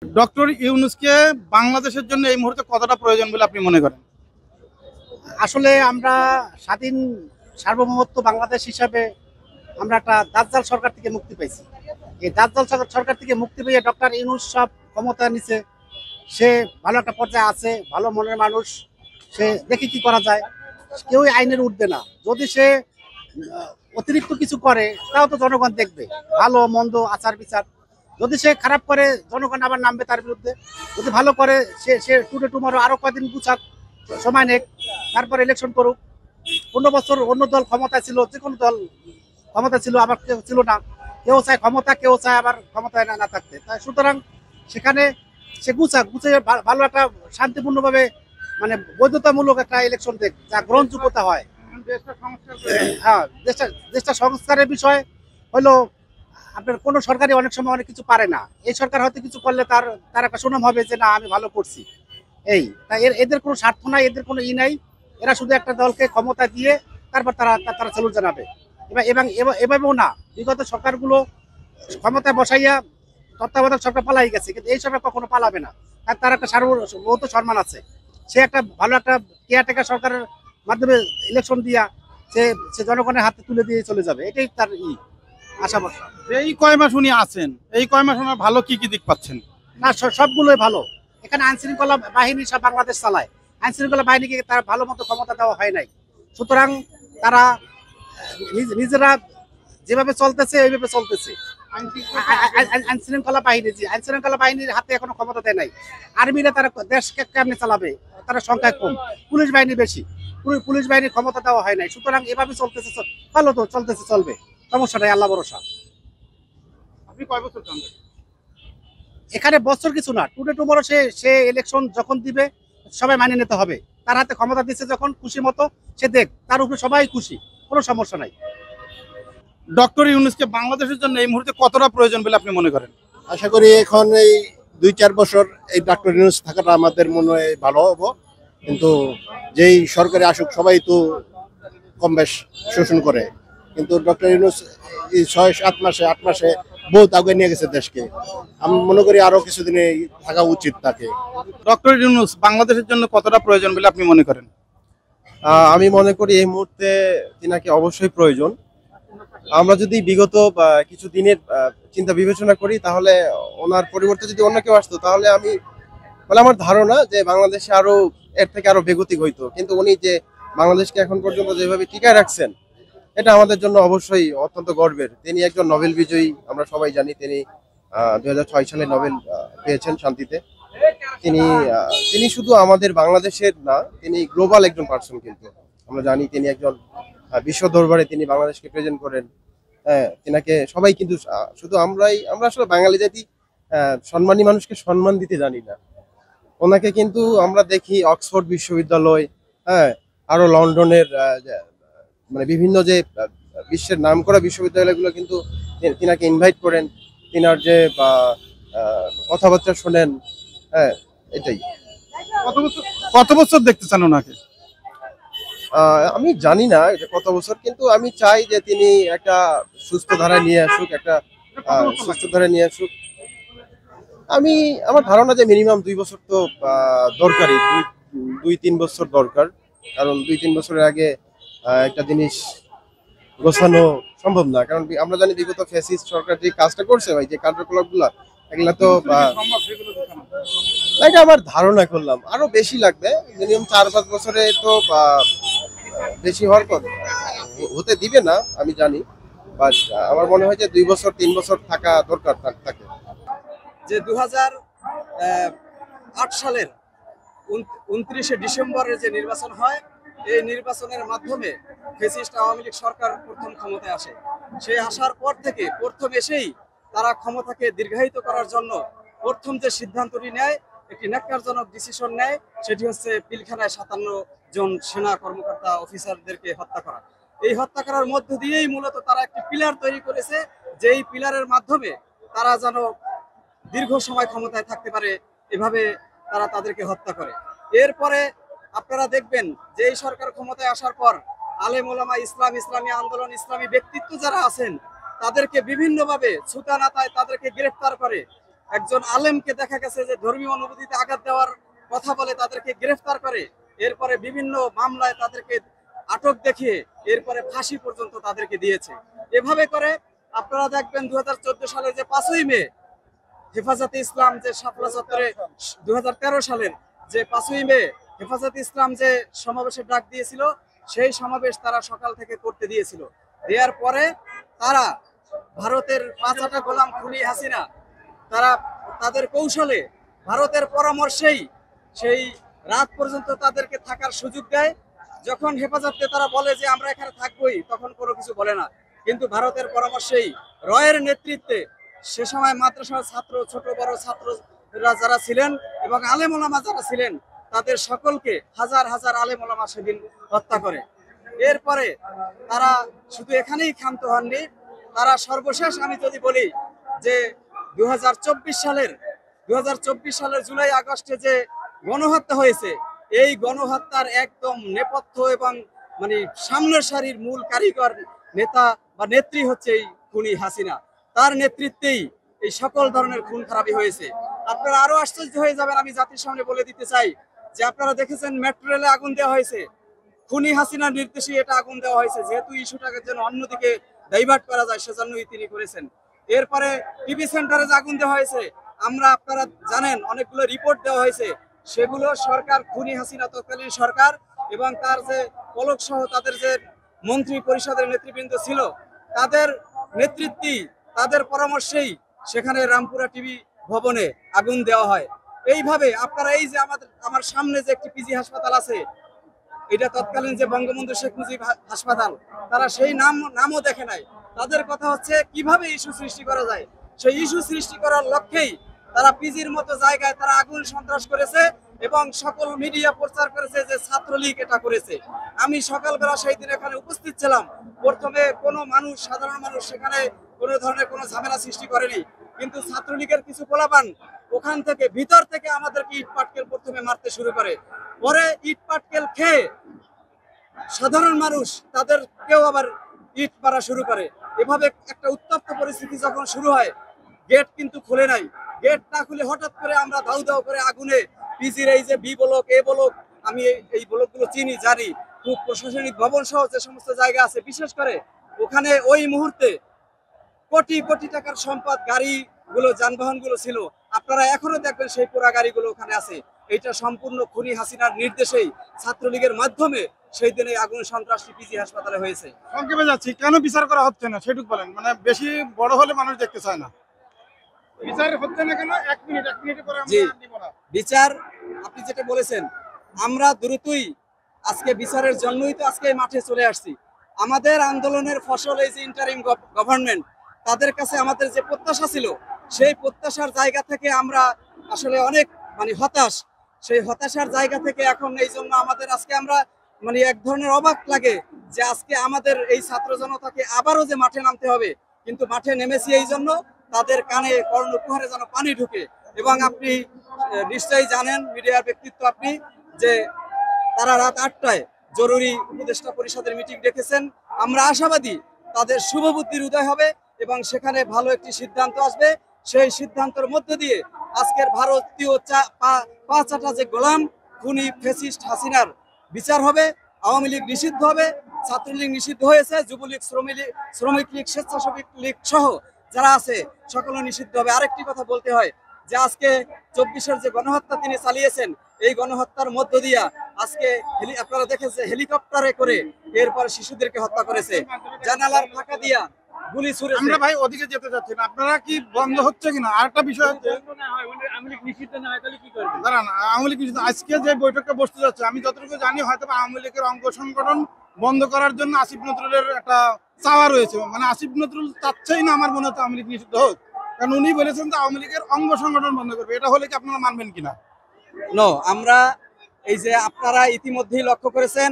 Doctor ইউনূসকে বাংলাদেশের জন্য এই মুহূর্তে কতটা প্রয়োজন বলে আপনি মনে করেন? আসলে আমরা স্বাধীন সার্বভৌমত্ব বাংলাদেশ হিসাবে আমরা একটা দাজ্জাল সরকার থেকে মুক্তি পাইছি। এই দাজ্জাল সরকার থেকে মুক্তি পেয়ে ডক্টর ইউনূস সব ক্ষমতা নিছে। সে ভালো একটা পর্যায়ে আছে, ভালো মনের মানুষ। সে দেখি কি করা যায়। কেউই আইনের ঊর্ধ্বে না। যদি সে অতিরিক্ত কিছু করে তাও তো জনগণ দেখবে, ভালো মন্দ আচার বিচার। যদি সে খারাপ করে জনগণ আবার নামবে তার বিরুদ্ধে। যদি ভালো করে সে সে টুডে টুমরো আরো কয়েকদিন গুছাক, সময় নেক, তারপর ইলেকশন করুক। 15 বছর অন্য দল ক্ষমতায় ছিল, যে কোনো দল ক্ষমতা ছিল, আবার কেউ ছিল না। কেউ চায় ক্ষমতা, কেউ চায় আবার ক্ষমতায় না থাকতে। তাই সুতরাং সেখানে সে গুছিয়ে ভালো একটা শান্তিপূর্ণভাবে, মানে বৈধতামূলক একটা ইলেকশন দেখ, যা গ্রহণযোগ্যতা হয়। হ্যাঁ, দেশটা সংস্কারের বিষয় হলো আপনার কোনো সরকারি অনেক সময় অনেক কিছু পারে না। এই সরকার হয়তো কিছু করলে তার একটা সুনাম হবে যে না, আমি ভালো করছি। এই তাই এদের কোনো স্বার্থ নাই, এদের কোনো নাই। এরা শুধু একটা দলকে ক্ষমতা দিয়ে তারপর তারা তারা সেলুট জানাবে। এবং এভাবেও না, বিগত সরকারগুলো ক্ষমতায় বসাইয়া তত্ত্বাবধায়ক সরকার পালাই গেছে, কিন্তু এই সরকার কখনো পালাবে না। তার একটা সার্বভৌমত্ব সম্মান আছে। সে একটা ভালো একটা কেয়ারটেকার সরকারের মাধ্যমে ইলেকশন দিয়া সে সে জনগণের হাতে তুলে দিয়ে চলে যাবে। এটাই তার আশা ভরসা। এই কয় মাস উনি আছেন, এই কয় মাস ওনার ভালো কি কি দিক পাচ্ছেন? না, সবগুলোই ভালো। এখানে আইন শৃঙ্খলা বাহিনী সব বাংলাদেশ চালায়। আইন শৃঙ্খলা বাহিনীকে তার ভালো মতো ক্ষমতা দেওয়া হয় নাই। সুতরাং তারা নিজেরা যেভাবে চলতেছে এইভাবে চলতেছে। আইন শৃঙ্খলা বাহিনীর হাতে এখনো ক্ষমতা দেয় নাই। আর্মিরা তারা দেশকে কেমনে চালাবে, তারা সংখ্যায় কম, পুলিশ বাহিনী বেশি। পুলিশ বাহিনীর ক্ষমতা দেওয়া হয় নাই। সুতরাং এভাবে চলতেছে, ভালো তো চলতেছে, চলবে, সমস্যা নাই, আল্লাহ ভরসা। আপনি কয় বছর চান? এখানে বছর কিছু না, টুডে টুমরো সে ইলেকশন যখন দিবে সবাই মানিয়ে নিতে হবে। তার হাতে ক্ষমতা দিচ্ছে যখন, খুশি মতো সে দেখ, তার উপরে সবাই খুশি, কোনো সমস্যা নাই। ডক্টর ইউনূসকে বাংলাদেশের জন্য এই মুহূর্তে কতটা প্রয়োজন বলে আপনি মনে করেন? আশা করি এখন এই 2-4 বছর এই ডক্টর ইউনূস থাকাটা আমাদের মনে হয় ভালো হবো। কিন্তু যেই সরকারি আসুক সবাই তো কম বেশ শোষণ করে, কিন্তু ডক্টর ইউনূস এই 6-7 মাসে 8 মাসে বহুত আগে নিয়ে গেছে দেশকে। আমি মনে করি আরো কিছুদিন থাকা উচিত তাকে। ডক্টর ইউনূস বাংলাদেশের জন্য কতটা প্রয়োজন বলে আপনি মনে করেন? আমি মনে করি এই মুহূর্তে তিনাকে অবশ্যই প্রয়োজন। আমরা যদি বিগত কিছু দিনের চিন্তা বিবেচনা করি, তাহলে ওনার পরিবর্তে যদি অন্য কেউ আসতো, তাহলে আমার ধারণা যে বাংলাদেশে আরো এর থেকে আরো বেগতিক হইতো। কিন্তু উনি যে বাংলাদেশকে এখন পর্যন্ত যেভাবে টিকায় রাখছেন, এটা আমাদের জন্য অবশ্যই অত্যন্ত গর্বের। তিনি একজন নোবেল বিজয়ী, আমরা সবাই জানি। তিনি 2006 সালে নোবেল পেয়েছেন শান্তিতে। তিনি শুধু আমাদের বাংলাদেশের না, তিনি গ্লোবাল একজন পার্সন। কিন্তু আমরা জানি তিনি একজন বিশ্ব দরবারে তিনি বাংলাদেশকে প্রেজেন্ট করেন। হ্যাঁ, তিনাকে সবাই কিন্তু শুধু আমরা আসলে বাঙালি জাতি সম্মানী মানুষকে সম্মান দিতে জানি না। ওনাকে কিন্তু আমরা দেখি অক্সফোর্ড বিশ্ববিদ্যালয়, হ্যাঁ, আরো লন্ডনের মানে বিভিন্ন যে বিশ্বের নামকরা বিশ্ববিদ্যালয়গুলো কিন্তু তিনাকে ইনভাইট করেন। তিনার যে কথাবার্তা শোনেন, হ্যাঁ, এটাই। কত বছর দেখতে চান ওনাকে? আমি জানি না এটা কত বছর, কিন্তু আমি চাই যে তিনি একটা সুস্থ ধারা নিয়ে আসুক, আমার ধারণা যে মিনিমাম 2 বছর তো দরকারই, 2-3 বছর দরকার। কারণ 2-3 বছরের আগে একটা জিনিস গোছানো সম্ভব না। কারণ আমরা জানি বিগত ফ্যাসিস্ট সরকার যে কাজটা করছে, ভাই, যে কার্যকলাপ গুলা, এগুলা তো এটা আমার ধারণা করলাম আরো বেশি লাগবে। মিনিমাম 4-5 বছরে তো বেশি হওয়ার কথা হতে দিবে না, আমি জানি। বাট আমার মনে হয় যে 2 বছর 3 বছর থাকা দরকার থাকে। যে 2008 সালের 29শে ডিসেম্বরের যে নির্বাচন হয়, এই নির্বাচনের মাধ্যমে ফ্যাসিস্ট আওয়ামী লীগ সরকার প্রথম ক্ষমতায় আসে। সে আসার পর থেকে প্রথম এসেই তারা ক্ষমতাকে দীর্ঘায়িত করার জন্য প্রথম যে সিদ্ধান্তটি নেয়, একটি ন্যাক্কারজনক ডিসিশন নেয়, সেটি হচ্ছে পিলখানায় 57 জন সেনা কর্মকর্তা অফিসারদেরকে হত্যা করা। এই হত্যা করার মধ্য দিয়েই মূলত তারা একটি পিলার তৈরি করেছে, যেই পিলারের মাধ্যমে তারা যেন দীর্ঘ সময় ক্ষমতায় থাকতে পারে, এভাবে তারা তাদেরকে হত্যা করে। এরপরে আপনারা দেখবেন যে এই সরকার ক্ষমতায় আসার পর আলেম ওলামা, ইসলামী আন্দোলন, ইসলামী ব্যক্তিত্ব যারা আছেন, তাদেরকে বিভিন্নভাবে ছুতানাতায় তাদেরকে গ্রেফতার করে একজন আলেমকে দেখা গেছে যে ধর্মীয় অনুভূতিতে আঘাত দেওয়ার কথা বলে তাদেরকে গ্রেফতার করে, এরপরে বিভিন্ন মামলায় তাদেরকে আটক দেখিয়ে এরপরে ফাঁসি পর্যন্ত তাদেরকে দিয়েছে। এভাবে করে আপনারা দেখবেন 2014 সালে যে 5ই মে হেফাজতে ইসলাম যে শাপলা চত্বরে 2013 সালের যে 5ই মে হেফাজতে ইসলাম যে সমাবেশের ডাক দিয়েছিল, সেই সমাবেশ তারা সকাল থেকে করতে দিয়েছিল। দেওয়ার পরে তারা ভারতের 5 গোলাম খুনি হাসিনা তারা তাদের কৌশলে ভারতের পরামর্শেই সেই রাত পর্যন্ত তাদেরকে থাকার সুযোগ দেয়। যখন হেফাজতে তারা বলে যে আমরা এখানে থাকবোই, তখন কোনো কিছু বলে না। কিন্তু ভারতের পরামর্শেই রয়ের নেতৃত্বে সে সময় মাদ্রাসার ছাত্র, ছোট বড় ছাত্ররা যারা ছিলেন এবং আলেম ওলামা যারা ছিলেন, তাদের সকলকে হাজার হাজার আলেম ওলামা সেদিন হত্যা করে। এরপরে তারা শুধু এখানেই ক্ষান্ত হননি, তারা সর্বশেষ আমি যদি বলি যে 2024 সালের জুলাই আগস্টে যে গণহত্যা হয়েছে, এই গণহত্যার একদম নেপথ্য এবং মানে সামনের সারির মূল কারিগর নেতা বা নেত্রী হচ্ছে এই খুনি হাসিনা। তার নেতৃত্বেই এই সকল ধরনের খুন খারাপি হয়েছে। আপনারা আরো আশ্চর্য হয়ে যাবেন, আমি জাতির সামনে বলে দিতে চাই যে আপনারা দেখেছেন মেট্রো রেলে আগুন দেওয়া হয়েছে, খুনি হাসিনার নির্দেশে এটা আগুন দেওয়া হয়েছে, যেহেতু ইস্যুটাকে যেন অন্যদিকে ডাইভার্ট করা যায় সেজন্যই তিনি করেছেন। এরপরে টিভি সেন্টারে যে আগুন দেওয়া হয়েছে, আপনারা জানেন অনেকগুলো রিপোর্ট দেওয়া হয়েছে, সেগুলো সরকার খুনি হাসিনা তৎকালীন সরকার এবং তার যে পলক সহ তাদের যে মন্ত্রী পরিষদের নেতৃবৃন্দ ছিল, তাদের নেতৃত্বেই তাদের পরামর্শেই সেখানে রামপুরা টিভি ভবনে আগুন দেওয়া হয়। এইভাবে আপনারা এই যে আমার সামনে যে একটি পিজি হাসপাতাল আছে, এটা তৎকালীন যে বঙ্গবন্ধু শেখ মুজিব হাসপাতাল, তারা সেই নামও দেখে নাই। তাদের কথা হচ্ছে কিভাবে ইস্যু সৃষ্টি করা যায়, সেই ইস্যু সৃষ্টি করার লক্ষ্যেই তারা পিজির মতো জায়গায় তারা আগুন সন্ত্রাস করেছে এবং সকল মিডিয়া প্রচার করেছে যে ছাত্রলীগ এটা করেছে। আমি সকালবেলা সেই দিন এখানে উপস্থিত ছিলাম। প্রথমে কোনো মানুষ, সাধারণ মানুষ সেখানে কোনো ধরনের কোনো ঝামেলা সৃষ্টি করেনি, কিন্তু ছাত্রলীগের কিছু পোলাপান ওখান থেকে ভিতর থেকে আমাদেরকে ইট পাটকেল প্রথমে মারতে শুরু করে, পরে ইট পাটকেল খেয়ে সাধারণ মানুষ তাদেরকেও আবার ইট মারা শুরু করে। এভাবে একটা উত্তপ্ত পরিস্থিতি যখন শুরু হয়, গেট কিন্তু খুলে নাই। গেট না খুলে হঠাৎ করে আমরা দাউ দাউ করে আগুনে পিজির এই যে বি ব্লক, এ ব্লক, আমি এই ব্লকগুলো চিনি, জানি, খুব প্রশাসনিক ভবন সহ যে সমস্ত জায়গা আছে, বিশেষ করে ওখানে ওই মুহূর্তে কোটি কোটি টাকার সম্পদ, গাড়িগুলো, যানবাহনগুলো ছিল। আপনারা এখনো দেখবেন সেই পোড়া গাড়িগুলো ওখানে আছে। এইটা সম্পূর্ণ খুনি হাসিনার নির্দেশেই ছাত্রলীগের মাধ্যমে সেই দিনে আগুন সন্ত্রাসী পিজি হাসপাতালে হয়েছে। সংক্ষেপে যাচ্ছি, কেন বিচার করা হচ্ছে না সেটুকু বলেন, মানে বেশি বড় হলে মানুষ দেখতে চায় না। বিচার হচ্ছে না কেন? এক মিনিটে পরে জি, আমরা দিব না। বিচার আপনি যেটা বলেছেন, আমরা দ্রুতই আজকে বিচারের জন্যই তো আজকে এই মাঠে চলে আসছি। আমাদের আন্দোলনের ফসল এই যে ইন্টারিম গভর্নমেন্ট, তাদের কাছে আমাদের যে প্রত্যাশা ছিল, সেই প্রত্যাশার জায়গা থেকে আমরা আসলে অনেক হতাশ। সেই হতাশার জায়গা থেকে এখন এই জন্য আমাদের আজকে আমরা এক ধরনের অবাক লাগে যে আজকে আমাদের এই ছাত্র জনতাকে আবারও যে মাঠে নামতে হবে, কিন্তু মাঠে নেমেছি এই জন্য তাদের কানে কর্ণকুহরে যেন পানি ঢুকে। এবং আপনি নিশ্চয়ই জানেন, মিডিয়ার ব্যক্তিত্ব আপনি, যে তারা রাত 8টায় জরুরি উপদেষ্টা পরিষদের মিটিং ডেকেছেন। আমরা আশাবাদী তাদের শুভবুদ্ধির উদয় হবে এবং সেখানে ভালো একটি সিদ্ধান্ত আসবে। সেই সিদ্ধান্তের মধ্য দিয়ে আজকের ভারতীয় পাঁচটা যে গোলাম খুনি ফ্যাসিস্ট হাসিনার বিচার হবে, আওয়ামী লীগ নিষিদ্ধ হবে, ছাত্রলীগ নিষিদ্ধ হয়েছে, যুবলীগ, শ্রমিক লীগ, স্বেচ্ছাসেবক লীগ সহ যারা আছে সকলে নিষিদ্ধ হবে। আরেকটি কথা বলতে হয় যে আজকে 24-এর যে গণহত্যা তিনি চালিয়েছেন, এই গণহত্যার মধ্য দিয়া আজকে আপনারা দেখেছে হেলিকপ্টারে করে এরপর শিশুদেরকে হত্যা করেছে, জানালার ফাঁকা দিয়া গুলি ছুড়েছে। আমরা ভাই ওদিকে যেতে চাচ্ছি না, আপনারা কি বন্ধ হচ্ছে কিনা? আরেকটা বিষয় হচ্ছে, দাঁড়ান, আওয়ামী লীগ নিষিদ্ধ, আজকে যে বৈঠকটা বসতে যাচ্ছে, আমি যতটুকু জানি হয়তো আওয়ামী লীগের অঙ্গ সংগঠন বন্ধ করার জন্য আসিফ নজরুলের একটা চাওয়া রয়েছে। মানে আসিফ নজরুল চাচ্ছেই না আমার মনে হচ্ছে আওয়ামী লীগ নিষিদ্ধ হোক, কারণ উনি বলেছেন যে আওয়ামী লীগের অঙ্গ সংগঠন বন্ধ করবে। এটা হলে কি আপনারা মানবেন কিনা? আমরা এই যে আপনারা ইতিমধ্যেই লক্ষ্য করেছেন